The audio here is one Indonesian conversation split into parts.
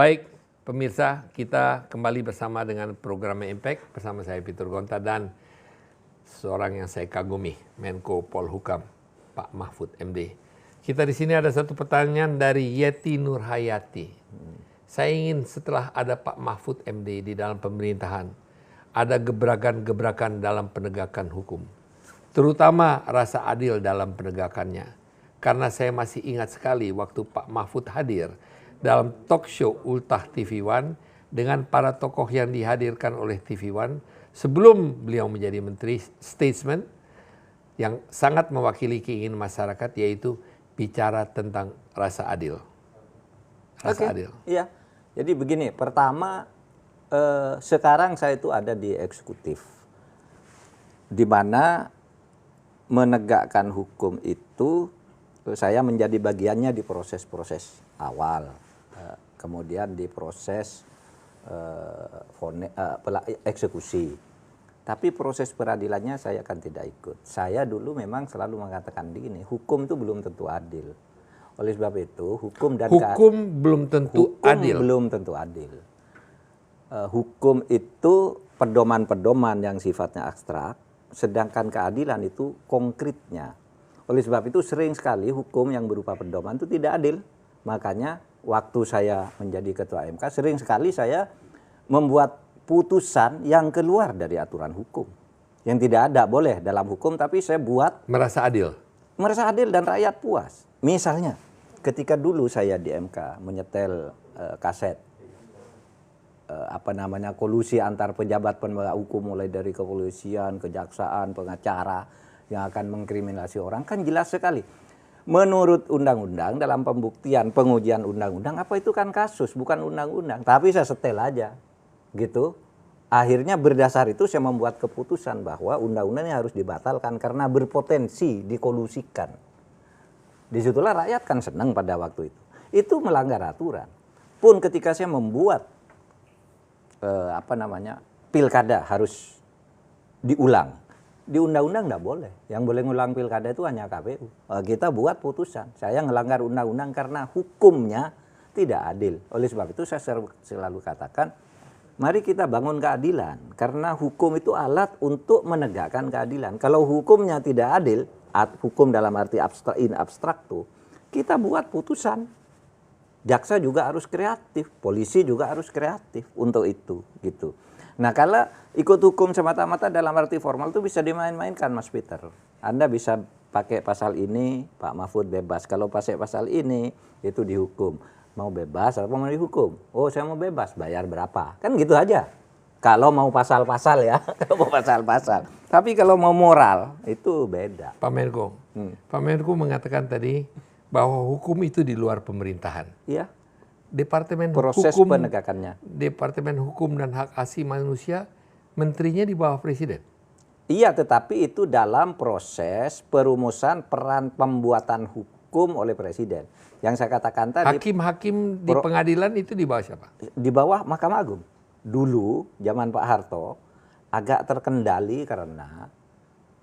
Baik, pemirsa, kita kembali bersama dengan program Impact bersama saya Peter Gonta dan seorang yang saya kagumi, Menko Polhukam, Pak Mahfud MD. Kita di sini ada satu pertanyaan dari Yeti Nurhayati. Saya ingin setelah ada Pak Mahfud MD di dalam pemerintahan, ada gebrakan-gebrakan dalam penegakan hukum, terutama rasa adil dalam penegakannya. Karena saya masih ingat sekali waktu Pak Mahfud hadir dalam talk show Ultah TV One dengan para tokoh yang dihadirkan oleh TV One sebelum beliau menjadi menteri statesman yang sangat mewakili keinginan masyarakat, yaitu bicara tentang rasa adil. Rasa adil. Iya. Jadi begini, pertama sekarang saya itu ada di eksekutif, di mana menegakkan hukum itu saya menjadi bagiannya di proses-proses awal, kemudian di proses eksekusi. Tapi proses peradilannya saya akan tidak ikut. Saya dulu memang selalu mengatakan begini, hukum itu belum tentu adil. Oleh sebab itu, hukum belum tentu adil. Belum tentu adil. Hukum itu pedoman-pedoman yang sifatnya abstrak, sedangkan keadilan itu konkretnya. Oleh sebab itu sering sekali hukum yang berupa pedoman itu tidak adil. Makanya waktu saya menjadi ketua MK, sering sekali saya membuat putusan yang keluar dari aturan hukum. Yang tidak ada boleh dalam hukum, tapi saya buat merasa adil. Merasa adil dan rakyat puas. Misalnya, ketika dulu saya di MK menyetel kaset kolusi antar pejabat penegak hukum, mulai dari kepolisian, kejaksaan, pengacara yang akan mengkriminalisasi orang, kan jelas sekali. Menurut undang-undang dalam pembuktian pengujian undang-undang, apa itu kan kasus, bukan undang-undang. Tapi saya setel aja, gitu. Akhirnya berdasar itu saya membuat keputusan bahwa undang-undang ini harus dibatalkan karena berpotensi dikolusikan. Disitulah rakyat kan senang pada waktu itu. Itu melanggar aturan. Pun ketika saya membuat pilkada harus diulang. Di undang-undang tidak boleh. Yang boleh ngulang pilkada itu hanya KPU. Kita buat putusan. Saya ngelanggar undang-undang karena hukumnya tidak adil. Oleh sebab itu saya selalu katakan, mari kita bangun keadilan. Karena hukum itu alat untuk menegakkan keadilan. Kalau hukumnya tidak adil, hukum dalam arti abstrak tuh, kita buat putusan. Jaksa juga harus kreatif, polisi juga harus kreatif untuk itu, gitu. Nah, kalau ikut hukum semata-mata dalam arti formal itu bisa dimain-mainkan, Mas Peter. Anda bisa pakai pasal ini, Pak Mahfud bebas. Kalau pakai pasal ini, itu dihukum. Mau bebas atau mau dihukum? Oh, saya mau bebas, bayar berapa? Kan gitu aja. Kalau mau pasal-pasal ya, kalau mau pasal-pasal. Tapi kalau mau moral, itu beda. Pak Menko, Pak Menko mengatakan tadi bahwa hukum itu di luar pemerintahan. Iya. Departemen proses hukum, penegakannya. Departemen Hukum dan Hak Asasi Manusia, menterinya di bawah presiden. Iya, tetapi itu dalam proses perumusan peran pembuatan hukum oleh presiden. Yang saya katakan tadi. Hakim-hakim di pengadilan itu di bawah siapa? Di bawah Mahkamah Agung. Dulu, zaman Pak Harto, agak terkendali karena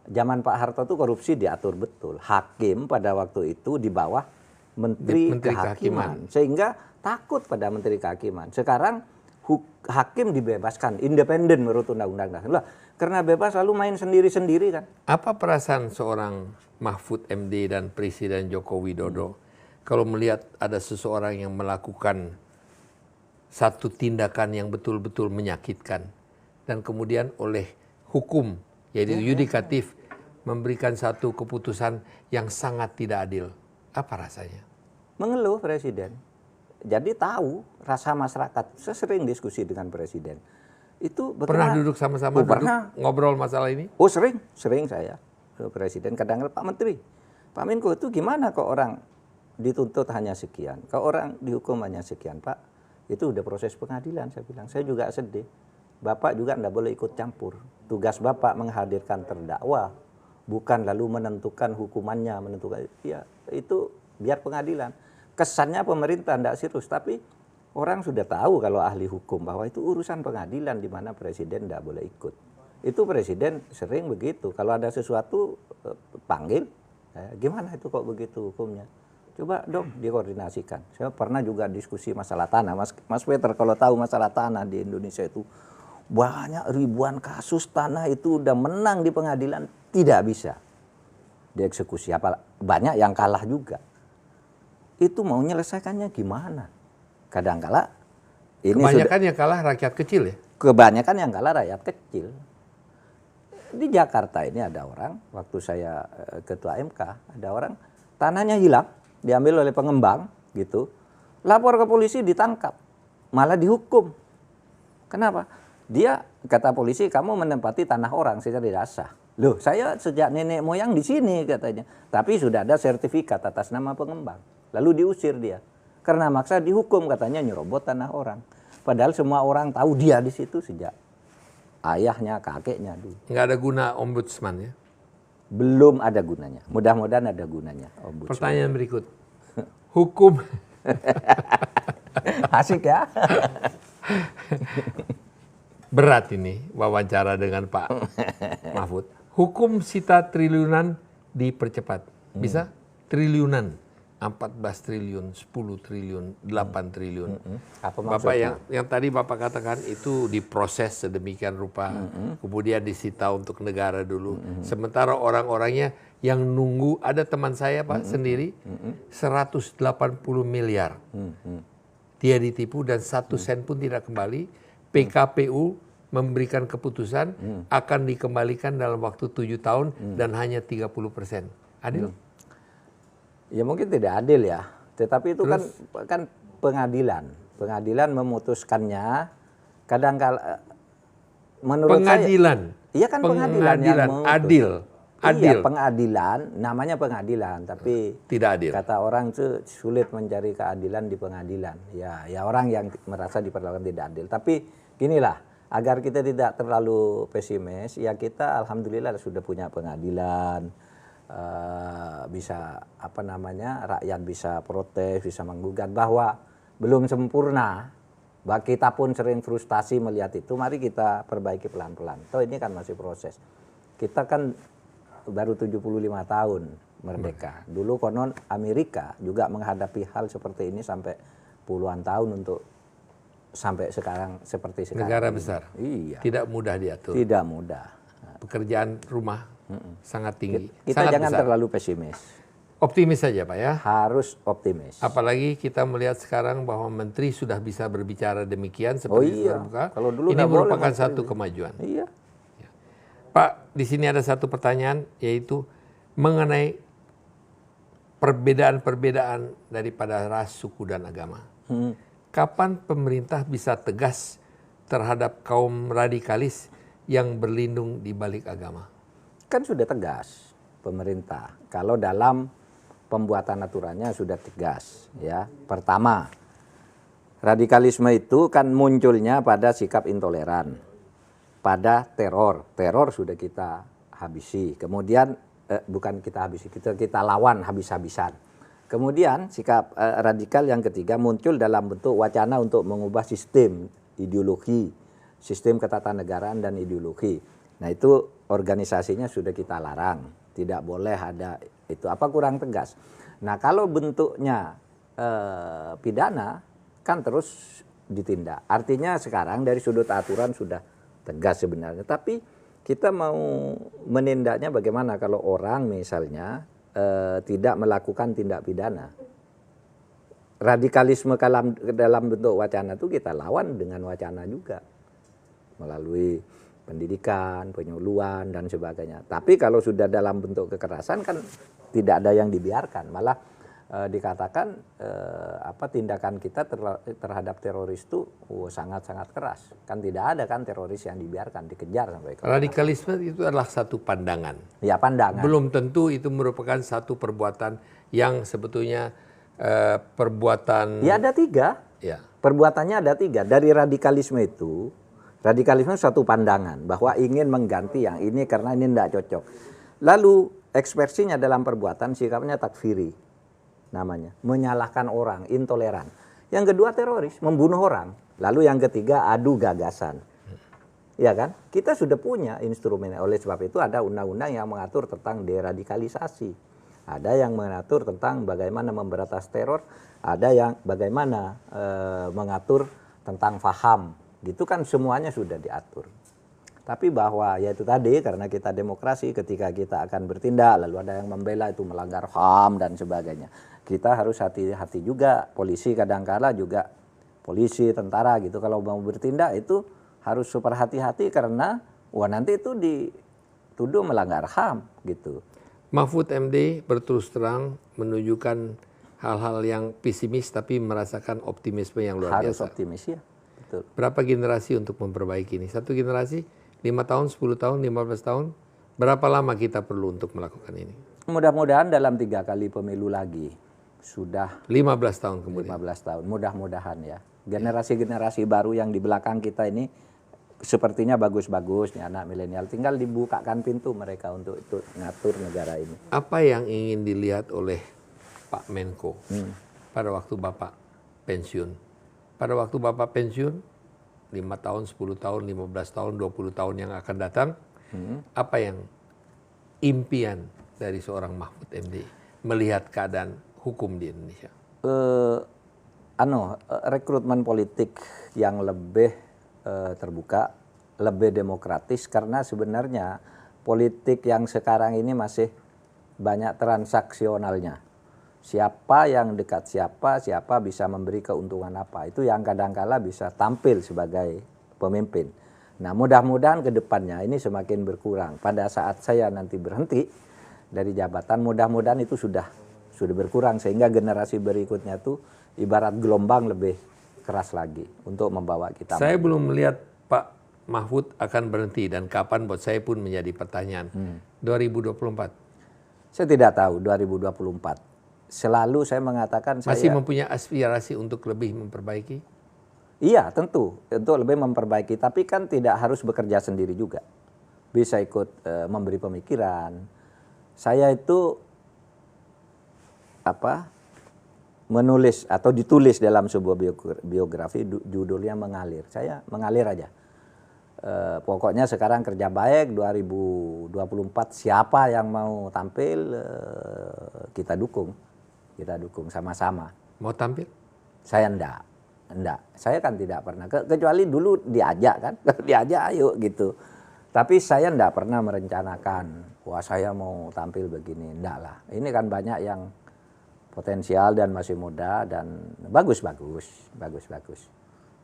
zaman Pak Harto itu korupsi diatur betul. Hakim pada waktu itu di bawah Menteri Kehakiman. Sehingga takut pada Menteri Kehakiman. Sekarang hakim dibebaskan, independen menurut Undang-Undang Dasar. Karena bebas lalu main sendiri-sendiri kan. Apa perasaan seorang Mahfud MD dan Presiden Joko Widodo kalau melihat ada seseorang yang melakukan satu tindakan yang betul-betul menyakitkan dan kemudian oleh hukum, yaitu yudikatif, memberikan satu keputusan yang sangat tidak adil? Apa rasanya? Mengeluh Presiden. Jadi tahu rasa masyarakat. Saya sering diskusi dengan Presiden. Itu pernah duduk sama-sama ngobrol masalah ini? Oh, sering saya. Presiden kadang-kadang Pak Menteri, Pak Menko, itu gimana kok orang dituntut hanya sekian, kalau orang dihukum hanya sekian, Pak? Itu udah proses pengadilan, saya bilang. Saya juga sedih. Bapak juga enggak boleh ikut campur. Tugas Bapak menghadirkan terdakwa, bukan lalu menentukan hukumannya, menentukan. Ya, itu biar pengadilan. Kesannya pemerintah enggak serius, tapi orang sudah tahu kalau ahli hukum bahwa itu urusan pengadilan di mana presiden enggak boleh ikut. Itu presiden sering begitu. Kalau ada sesuatu panggil, gimana itu kok begitu hukumnya? Coba dong dikoordinasikan. Saya pernah juga diskusi masalah tanah. Mas Peter kalau tahu masalah tanah di Indonesia itu banyak ribuan kasus tanah itu udah menang di pengadilan tidak bisa dieksekusi. Banyak yang kalah juga. Itu mau menyelesaikannya gimana? Kadang-kala ini kebanyakan yang kalah rakyat kecil ya? Kebanyakan yang kalah rakyat kecil. Di Jakarta ini ada orang, waktu saya ketua MK, ada orang tanahnya hilang, diambil oleh pengembang gitu. Lapor ke polisi ditangkap, malah dihukum. Kenapa? Dia kata polisi, kamu menempati tanah orang secara tidak sah. Loh, saya sejak nenek moyang di sini katanya. Tapi sudah ada sertifikat atas nama pengembang. Lalu diusir dia. Karena maksa dihukum katanya nyerobot tanah orang. Padahal semua orang tahu dia di situ sejak ayahnya, kakeknya dulu. Nggak ada guna ombudsman ya? Belum ada gunanya. Mudah-mudahan ada gunanya ombudsman. Pertanyaan berikut. Hukum. Asik ya. Berat ini wawancara dengan Pak Mahfud. Hukum sita triliunan dipercepat. Bisa? Triliunan. 14 triliun, 10 triliun, 8 triliun. Apa Bapak maksudnya? yang tadi Bapak katakan itu diproses sedemikian rupa, kemudian disita untuk negara dulu. Sementara orang-orangnya yang nunggu, ada teman saya Pak sendiri, 180 miliar. Dia ditipu dan 1 sen pun tidak kembali. PKPU memberikan keputusan akan dikembalikan dalam waktu 7 tahun dan hanya 30%. Adil? Ya mungkin tidak adil ya, tetapi itu kan pengadilan. Pengadilan memutuskannya kadang-kala menurut pengadilan. saya. Iya kan pengadilan yang memutus. Adil. Iya, pengadilan, namanya pengadilan, tapi tidak adil. Kata orang itu sulit mencari keadilan di pengadilan. Ya orang yang merasa diperlakukan tidak adil. Tapi ginilah, agar kita tidak terlalu pesimis, ya kita alhamdulillah sudah punya pengadilan. Bisa rakyat bisa protes, bisa menggugat bahwa belum sempurna. Bahwa kita pun sering frustasi melihat itu, mari kita perbaiki pelan-pelan. Toh ini kan masih proses. Kita kan baru 75 tahun merdeka. Dulu konon Amerika juga menghadapi hal seperti ini sampai puluhan tahun untuk sampai sekarang seperti sekarang. Negara besar. Iya. Tidak mudah diatur. Tidak mudah. Pekerjaan rumah sangat tinggi. Kita sangat jangan besar. terlalu pesimis. Optimis saja Pak ya. Harus optimis. Apalagi kita melihat sekarang bahwa menteri sudah bisa berbicara demikian seperti terbuka. Kalau dulu ini nggak boleh merupakan menteri. satu kemajuan. Iya. Pak, di sini ada satu pertanyaan yaitu mengenai perbedaan-perbedaan daripada ras, suku dan agama. Kapan pemerintah bisa tegas terhadap kaum radikalis yang berlindung di balik agama? Kan sudah tegas pemerintah. Kalau dalam pembuatan aturannya sudah tegas ya. Pertama, radikalisme itu kan munculnya pada sikap intoleran, pada teror. Teror sudah kita habisi. Kemudian bukan kita habisi, kita lawan habis-habisan. Kemudian sikap radikal yang ketiga muncul dalam bentuk wacana untuk mengubah sistem ideologi, sistem ketatanegaraan dan ideologi. Nah itu organisasinya sudah kita larang, tidak boleh ada itu. Apa kurang tegas? Nah kalau bentuknya pidana kan terus ditindak. Artinya sekarang dari sudut aturan sudah tegas sebenarnya. Tapi kita mau menindaknya bagaimana kalau orang misalnya tidak melakukan tindak pidana. Radikalisme dalam bentuk wacana itu kita lawan dengan wacana juga. Melalui pendidikan, penyuluhan dan sebagainya. Tapi kalau sudah dalam bentuk kekerasan kan tidak ada yang dibiarkan. Malah dikatakan tindakan kita terhadap teroris itu sangat-sangat keras. Kan tidak ada kan teroris yang dibiarkan, dikejar sampai ke Radikalisme itu adalah satu pandangan. Ya pandangan. Belum tentu itu merupakan satu perbuatan yang sebetulnya perbuatan. Ya ada 3. Ya. Perbuatannya ada 3. Dari radikalisme itu, radikalisme satu pandangan bahwa ingin mengganti yang ini karena ini tidak cocok. Lalu ekspresinya dalam perbuatan sikapnya takfiri namanya, menyalahkan orang, intoleran. Yang kedua teroris, membunuh orang. Lalu yang ketiga adu gagasan. Ya kan? Kita sudah punya instrumen. Oleh sebab itu ada undang-undang yang mengatur tentang deradikalisasi. ada yang mengatur tentang bagaimana memberantas teror, ada yang bagaimana mengatur tentang faham, gitu kan semuanya sudah diatur. Tapi bahwa ya itu tadi, karena kita demokrasi, ketika kita akan bertindak lalu ada yang membela itu melanggar HAM dan sebagainya, kita harus hati-hati juga. Polisi kadangkala juga, polisi, tentara gitu, kalau mau bertindak itu harus super hati-hati karena wah nanti itu dituduh melanggar HAM gitu. Mahfud MD berterus terang menunjukkan hal-hal yang pesimis tapi merasakan optimisme yang luar Harus biasa. optimis ya, betul. Berapa generasi untuk memperbaiki ini? Satu generasi, 5 tahun, 10 tahun, 15 tahun? Berapa lama kita perlu untuk melakukan ini? Mudah-mudahan dalam 3 kali pemilu lagi sudah 15 tahun kemudian. 15 tahun, mudah-mudahan ya. Generasi-generasi baru yang di belakang kita ini sepertinya bagus-bagus nih anak milenial. Tinggal dibukakan pintu mereka untuk itu ngatur negara ini. Apa yang ingin dilihat oleh Pak Menko pada waktu Bapak pensiun? Pada waktu Bapak pensiun, 5 tahun, 10 tahun, 15 tahun, 20 tahun yang akan datang, apa yang impian dari seorang Mahfud MD melihat keadaan hukum di Indonesia? Rekrutmen politik yang lebih terbuka, lebih demokratis, karena sebenarnya politik yang sekarang ini masih banyak transaksionalnya. Siapa yang dekat siapa bisa memberi keuntungan apa, itu yang kadangkala bisa tampil sebagai pemimpin. Nah mudah-mudahan ke depannya ini semakin berkurang. Pada saat saya nanti berhenti dari jabatan, mudah-mudahan itu sudah berkurang sehingga generasi berikutnya tuh ibarat gelombang lebih keras lagi untuk membawa kita. Saya belum melihat Pak Mahfud akan berhenti dan kapan, buat saya pun menjadi pertanyaan. 2024. Saya tidak tahu 2024. Selalu saya mengatakan masih saya mempunyai aspirasi untuk lebih memperbaiki. Iya tentu untuk lebih memperbaiki, tapi kan tidak harus bekerja sendiri juga. Bisa ikut memberi pemikiran. Saya itu menulis atau ditulis dalam sebuah biografi judulnya Mengalir. Saya mengalir aja. Pokoknya sekarang kerja baik, 2024 siapa yang mau tampil kita dukung sama-sama. Mau tampil? Saya enggak. Saya kan tidak pernah, kecuali dulu diajak kan, diajak ayo gitu. Tapi saya enggak pernah merencanakan, wah saya mau tampil begini, enggak lah. Ini kan banyak yang potensial dan masih muda dan bagus.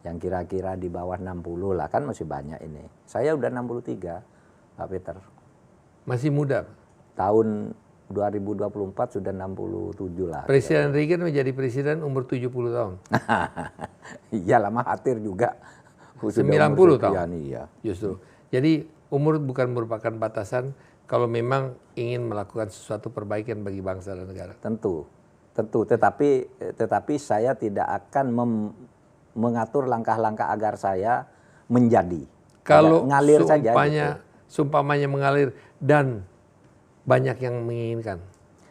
Yang kira-kira di bawah 60 lah, kan masih banyak ini. Saya udah 63, Pak Peter. Masih muda. Tahun 2024 sudah 67 lah. Presiden Reagan menjadi presiden umur 70 tahun. Iyalah Mahathir juga. 90 tahun. Iya. Justru. Jadi umur bukan merupakan batasan kalau memang ingin melakukan sesuatu perbaikan bagi bangsa dan negara. Tentu. Tetapi saya tidak akan mengatur langkah-langkah agar saya menjadi. Kalau ngalir saja gitu. Sumpamanya mengalir dan banyak yang menginginkan.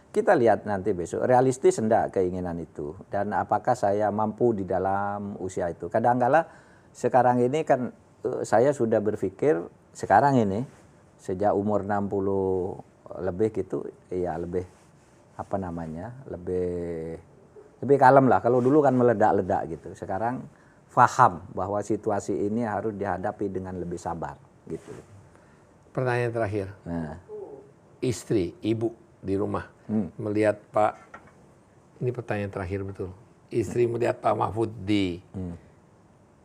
Kita lihat nanti besok, realistis enggak keinginan itu. Dan apakah saya mampu di dalam usia itu. Kadang-kala sekarang ini kan saya sudah berpikir, sekarang ini sejak umur 60 lebih gitu, ya lebih lebih kalem lah. Kalau dulu kan meledak-ledak gitu. Sekarang paham bahwa situasi ini harus dihadapi dengan lebih sabar gitu. Pertanyaan terakhir. Nah. Istri, ibu di rumah melihat Pak, ini pertanyaan terakhir betul. Istri melihat Pak Mahfud di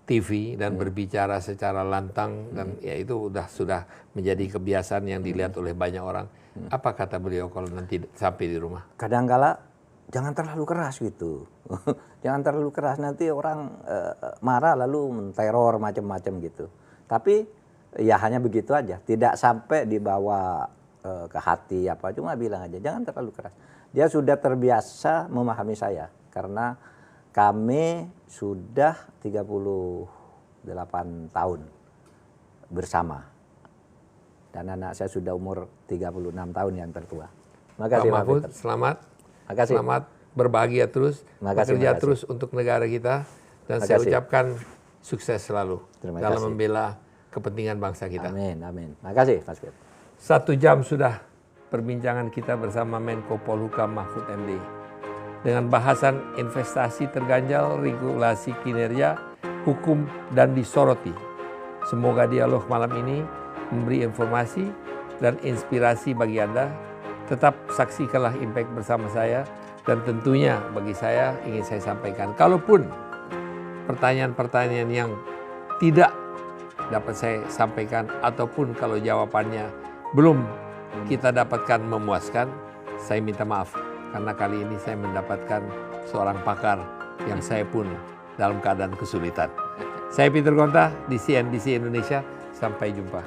TV dan berbicara secara lantang dan ya itu sudah menjadi kebiasaan yang dilihat oleh banyak orang. Apa kata beliau kalau nanti sampai di rumah? Kadang-kala jangan terlalu keras gitu. Jangan terlalu keras, nanti orang marah lalu menteror macam-macam gitu. Tapi ya hanya begitu aja, tidak sampai dibawa ke hati apa, cuma bilang aja jangan terlalu keras. Dia sudah terbiasa memahami saya karena kami sudah 38 tahun bersama. Dan anak saya sudah umur 36 tahun yang tertua. Makasih Pak Mahfud, selamat. Makasih. Selamat berbahagia terus, bekerja terus untuk negara kita. Dan saya ucapkan sukses selalu dalam membela kepentingan bangsa kita. Amin. Makasih Mas Fit. 1 jam sudah perbincangan kita bersama Menko Polhukam Mahfud MD. Dengan bahasan investasi terganjal, regulasi kinerja, hukum, dan disoroti. Semoga dialog malam ini memberi informasi dan inspirasi bagi Anda. Tetap saksikanlah Impact bersama saya, dan tentunya bagi saya ingin saya sampaikan, kalaupun pertanyaan-pertanyaan yang tidak dapat saya sampaikan ataupun kalau jawabannya belum kita dapatkan memuaskan, saya minta maaf karena kali ini saya mendapatkan seorang pakar yang saya pun dalam keadaan kesulitan. Saya Peter Gonta di CNBC Indonesia, sampai jumpa.